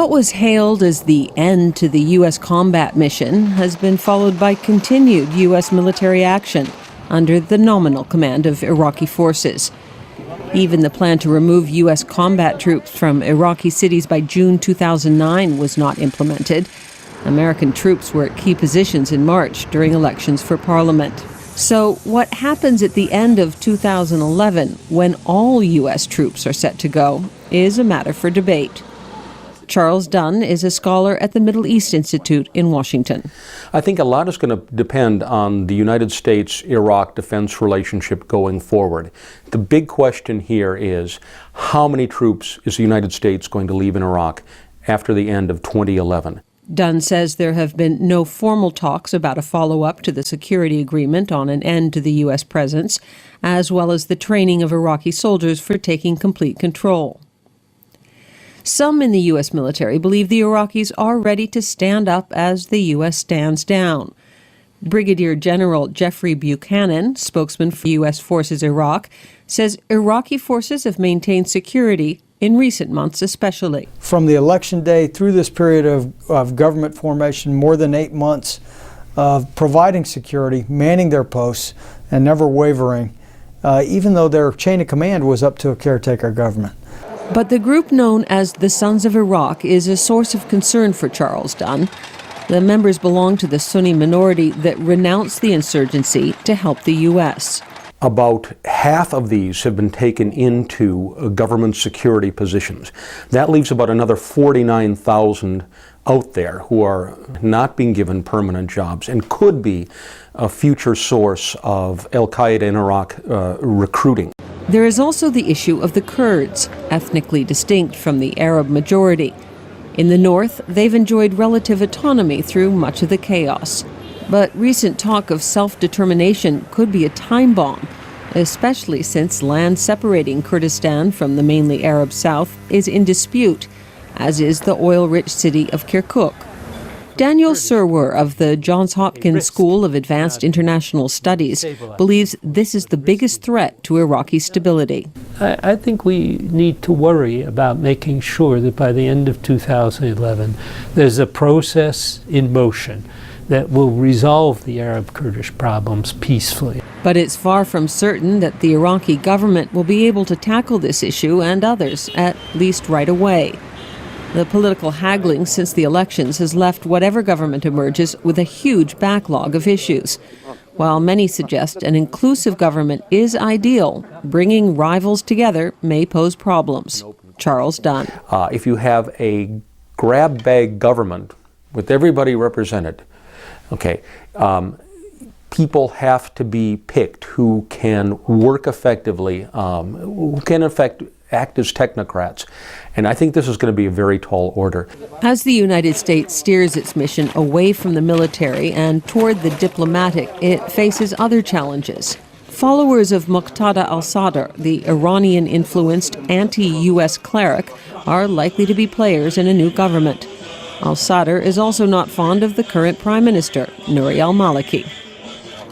What was hailed as the end to the U.S. combat mission has been followed by continued U.S. military action under the nominal command of Iraqi forces. Even the plan to remove U.S. combat troops from Iraqi cities by June 2009 was not implemented. American troops were at key positions in March during elections for parliament. So what happens at the end of 2011 when all U.S. troops are set to go is a matter for debate. Charles Dunn is a scholar at the Middle East Institute in Washington. I think a lot is going to depend on the United States-Iraq defense relationship going forward. The big question here is, how many troops is the United States going to leave in Iraq after the end of 2011? Dunn says there have been no formal talks about a follow-up to the security agreement on an end to the U.S. presence, as well as the training of Iraqi soldiers for taking complete control. Some in the U.S. military believe the Iraqis are ready to stand up as the U.S. stands down. Brigadier General Jeffrey Buchanan, spokesman for U.S. Forces Iraq, says Iraqi forces have maintained security in recent months especially. From the election day through this period of government formation, more than 8 months of providing security, manning their posts, and never wavering, even though their chain of command was up to a caretaker government. But the group known as the Sons of Iraq is a source of concern for Charles Dunn. The members belong to the Sunni minority that renounced the insurgency to help the U.S. About half of these have been taken into government security positions. That leaves about another 49,000 out there who are not being given permanent jobs and could be a future source of al-Qaeda in Iraq recruiting. There is also the issue of the Kurds, ethnically distinct from the Arab majority. In the north, they've enjoyed relative autonomy through much of the chaos. But recent talk of self-determination could be a time bomb, especially since land separating Kurdistan from the mainly Arab south is in dispute, as is the oil-rich city of Kirkuk. Daniel Surwer of the Johns Hopkins School of Advanced International Studies believes this is the biggest threat to Iraqi stability. I think we need to worry about making sure that by the end of 2011 there's a process in motion that will resolve the Arab-Kurdish problems peacefully. But it's far from certain that the Iraqi government will be able to tackle this issue and others, at least right away. The political haggling since the elections has left whatever government emerges with a huge backlog of issues. While many suggest an inclusive government is ideal, bringing rivals together may pose problems. Charles Dunn. If you have a grab bag government with everybody represented, people have to be picked who can work effectively, who can act as technocrats. And I think this is going to be a very tall order. As the United States steers its mission away from the military and toward the diplomatic, it faces other challenges. Followers of Muqtada al-Sadr, the Iranian-influenced anti-U.S. cleric, are likely to be players in a new government. Al-Sadr is also not fond of the current Prime Minister, Nouri al-Maliki.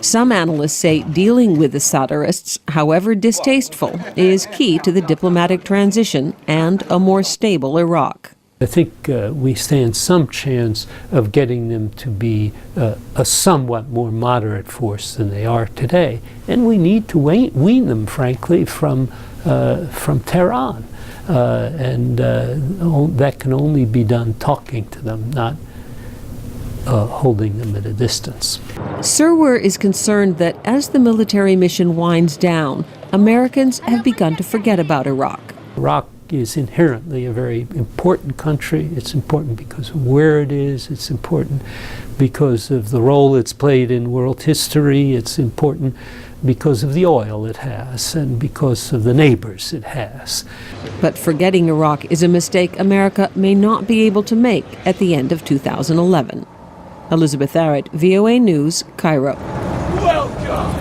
Some analysts say dealing with the Sadrists, however distasteful, is key to the diplomatic transition and a more stable Iraq. I think we stand some chance of getting them to be a somewhat more moderate force than they are today. And we need to wean them, frankly, from Tehran. That can only be done talking to them, not holding them at a distance. Surwer is concerned that as the military mission winds down, Americans have begun to forget about Iraq. Iraq is inherently a very important country. It's important because of where it is. It's important because of the role it's played in world history. It's important because of the oil it has and because of the neighbors it has. But forgetting Iraq is a mistake America may not be able to make at the end of 2011. Elizabeth Arrott, VOA News, Cairo. Welcome!